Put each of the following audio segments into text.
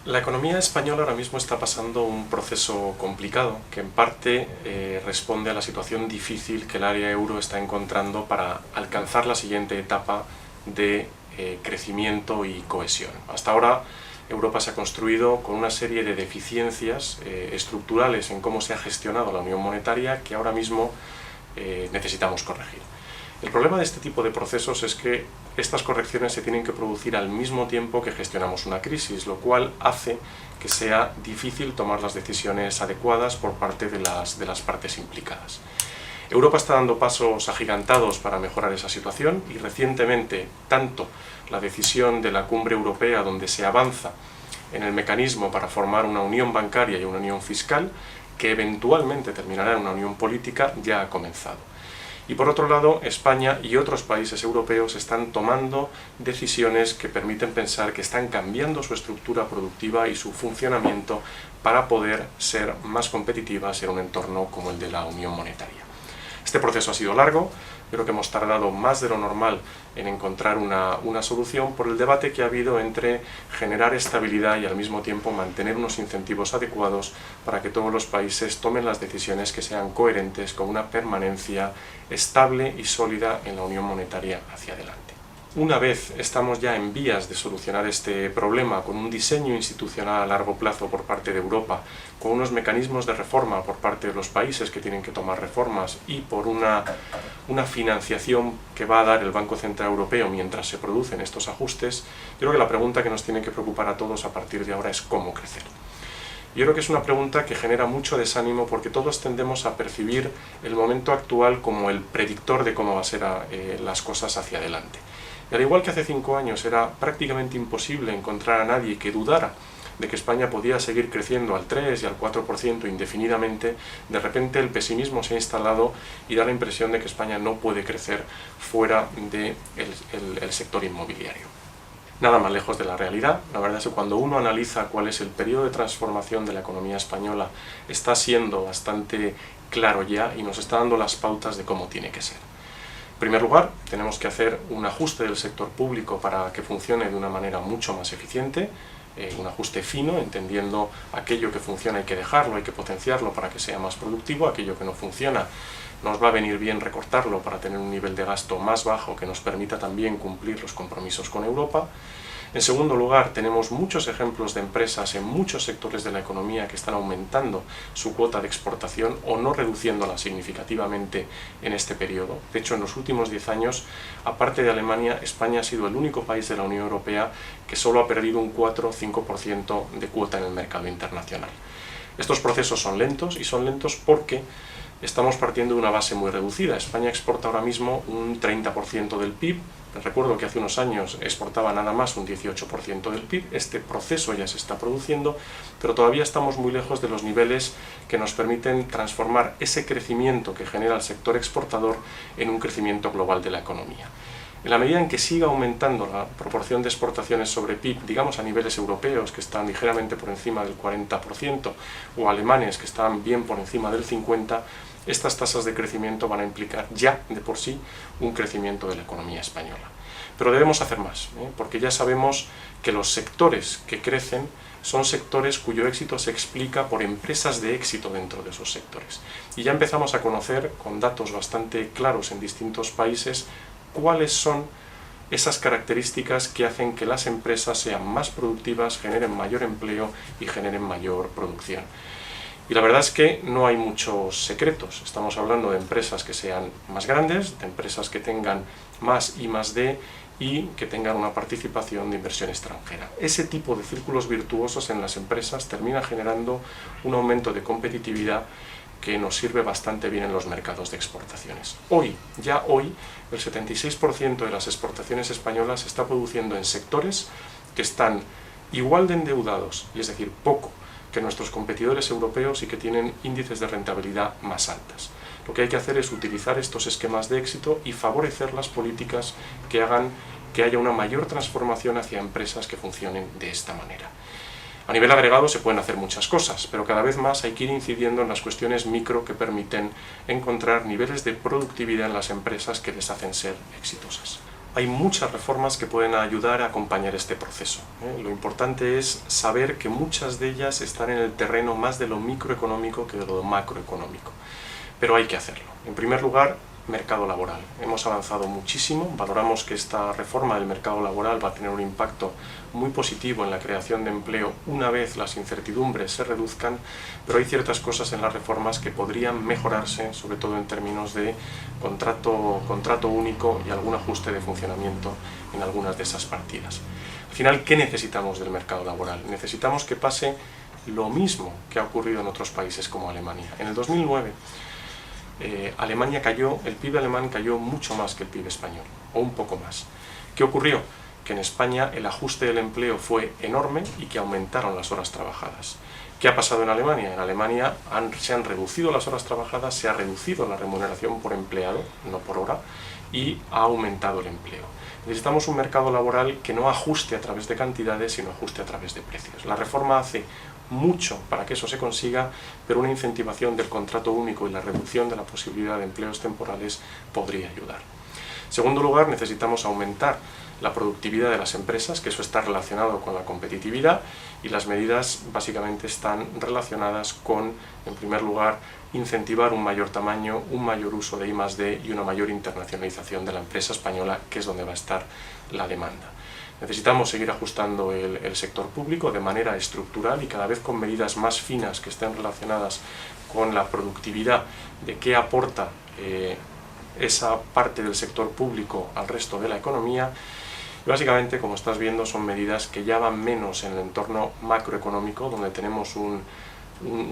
La economía española ahora mismo está pasando un proceso complicado que en parte responde a la situación difícil que el área euro está encontrando para alcanzar la siguiente etapa de crecimiento y cohesión. Hasta ahora Europa se ha construido con una serie de deficiencias estructurales en cómo se ha gestionado la unión monetaria que ahora mismo necesitamos corregir. El problema de este tipo de procesos es que estas correcciones se tienen que producir al mismo tiempo que gestionamos una crisis, lo cual hace que sea difícil tomar las decisiones adecuadas por parte de las partes implicadas. Europa está dando pasos agigantados para mejorar esa situación y recientemente tanto la decisión de la Cumbre Europea donde se avanza en el mecanismo para formar una unión bancaria y una unión fiscal que eventualmente terminará en una unión política ya ha comenzado. Y por otro lado, España y otros países europeos están tomando decisiones que permiten pensar que están cambiando su estructura productiva y su funcionamiento para poder ser más competitivas en un entorno como el de la Unión Monetaria. Este proceso ha sido largo, creo que hemos tardado más de lo normal en encontrar una solución por el debate que ha habido entre generar estabilidad y al mismo tiempo mantener unos incentivos adecuados para que todos los países tomen las decisiones que sean coherentes con una permanencia estable y sólida en la unión monetaria hacia adelante. Una vez estamos ya en vías de solucionar este problema con un diseño institucional a largo plazo por parte de Europa, con unos mecanismos de reforma por parte de los países que tienen que tomar reformas y por una financiación que va a dar el Banco Central Europeo mientras se producen estos ajustes, yo creo que la pregunta que nos tiene que preocupar a todos a partir de ahora es cómo crecer. Yo creo que es una pregunta que genera mucho desánimo porque todos tendemos a percibir el momento actual como el predictor de cómo van a ser las cosas hacia adelante. Y al igual que hace 5 años era prácticamente imposible encontrar a nadie que dudara de que España podía seguir creciendo al 3 y al 4% indefinidamente, de repente el pesimismo se ha instalado y da la impresión de que España no puede crecer fuera del sector inmobiliario. Nada más lejos de la realidad. La verdad es que cuando uno analiza cuál es el periodo de transformación de la economía española, está siendo bastante claro ya y nos está dando las pautas de cómo tiene que ser. En primer lugar, tenemos que hacer un ajuste del sector público para que funcione de una manera mucho más eficiente, un ajuste fino, entendiendo aquello que funciona hay que dejarlo, hay que potenciarlo para que sea más productivo, aquello que no funciona nos va a venir bien recortarlo para tener un nivel de gasto más bajo que nos permita también cumplir los compromisos con Europa. En segundo lugar, tenemos muchos ejemplos de empresas en muchos sectores de la economía que están aumentando su cuota de exportación o no reduciéndola significativamente en este periodo. De hecho, en los últimos 10 años, aparte de Alemania, España ha sido el único país de la Unión Europea que solo ha perdido un 4 o 5% de cuota en el mercado internacional. Estos procesos son lentos y son lentos porque estamos partiendo de una base muy reducida. España exporta ahora mismo un 30% del PIB. Recuerdo que hace unos años exportaba nada más un 18% del PIB. Este proceso ya se está produciendo, pero todavía estamos muy lejos de los niveles que nos permiten transformar ese crecimiento que genera el sector exportador en un crecimiento global de la economía. En la medida en que siga aumentando la proporción de exportaciones sobre PIB, digamos a niveles europeos que están ligeramente por encima del 40% o alemanes que están bien por encima del 50%, estas tasas de crecimiento van a implicar ya de por sí un crecimiento de la economía española. Pero debemos hacer más, porque ya sabemos que los sectores que crecen son sectores cuyo éxito se explica por empresas de éxito dentro de esos sectores. Y ya empezamos a conocer, con datos bastante claros en distintos países, cuáles son esas características que hacen que las empresas sean más productivas, generen mayor empleo y generen mayor producción. Y la verdad es que no hay muchos secretos. Estamos hablando de empresas que sean más grandes, de empresas que tengan más I+D y que tengan una participación de inversión extranjera. Ese tipo de círculos virtuosos en las empresas termina generando un aumento de competitividad que nos sirve bastante bien en los mercados de exportaciones. Ya hoy, el 76% de las exportaciones españolas se está produciendo en sectores que están igual de endeudados, y es decir, poco, que nuestros competidores europeos y que tienen índices de rentabilidad más altas. Lo que hay que hacer es utilizar estos esquemas de éxito y favorecer las políticas que hagan que haya una mayor transformación hacia empresas que funcionen de esta manera. A nivel agregado se pueden hacer muchas cosas, pero cada vez más hay que ir incidiendo en las cuestiones micro que permiten encontrar niveles de productividad en las empresas que les hacen ser exitosas. Hay muchas reformas que pueden ayudar a acompañar este proceso. Lo importante es saber que muchas de ellas están en el terreno más de lo microeconómico que de lo macroeconómico. Pero hay que hacerlo. En primer lugar, mercado laboral. Hemos avanzado muchísimo, valoramos que esta reforma del mercado laboral va a tener un impacto muy positivo en la creación de empleo una vez las incertidumbres se reduzcan, pero hay ciertas cosas en las reformas que podrían mejorarse, sobre todo en términos de contrato único y algún ajuste de funcionamiento en algunas de esas partidas. Al final, ¿qué necesitamos del mercado laboral? Necesitamos que pase lo mismo que ha ocurrido en otros países como Alemania. En el 2009, el PIB alemán cayó mucho más que el PIB español, o un poco más. ¿Qué ocurrió? Que en España el ajuste del empleo fue enorme y que aumentaron las horas trabajadas. ¿Qué ha pasado en Alemania? En Alemania se han reducido las horas trabajadas, se ha reducido la remuneración por empleado, no por hora, y ha aumentado el empleo. Necesitamos un mercado laboral que no ajuste a través de cantidades, sino ajuste a través de precios. La reforma hace mucho para que eso se consiga, pero una incentivación del contrato único y la reducción de la posibilidad de empleos temporales podría ayudar. En segundo lugar, necesitamos aumentar la productividad de las empresas, que eso está relacionado con la competitividad, y las medidas básicamente están relacionadas con, en primer lugar, incentivar un mayor tamaño, un mayor uso de I+D y una mayor internacionalización de la empresa española, que es donde va a estar la demanda. Necesitamos seguir ajustando el sector público de manera estructural y cada vez con medidas más finas que estén relacionadas con la productividad, de qué aporta esa parte del sector público al resto de la economía. Y básicamente, como estás viendo, son medidas que ya van menos en el entorno macroeconómico, donde tenemos un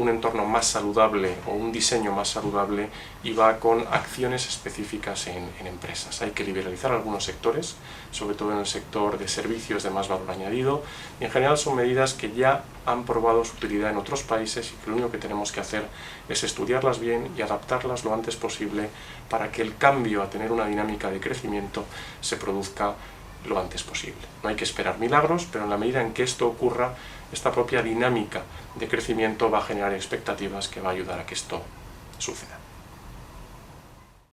entorno más saludable o un diseño más saludable, y va con acciones específicas en empresas. Hay que liberalizar algunos sectores, sobre todo en el sector de servicios de más valor añadido, y en general son medidas que ya han probado su utilidad en otros países y que lo único que tenemos que hacer es estudiarlas bien y adaptarlas lo antes posible para que el cambio a tener una dinámica de crecimiento se produzca lo antes posible. No hay que esperar milagros, pero en la medida en que esto ocurra, esta propia dinámica de crecimiento va a generar expectativas que va a ayudar a que esto suceda.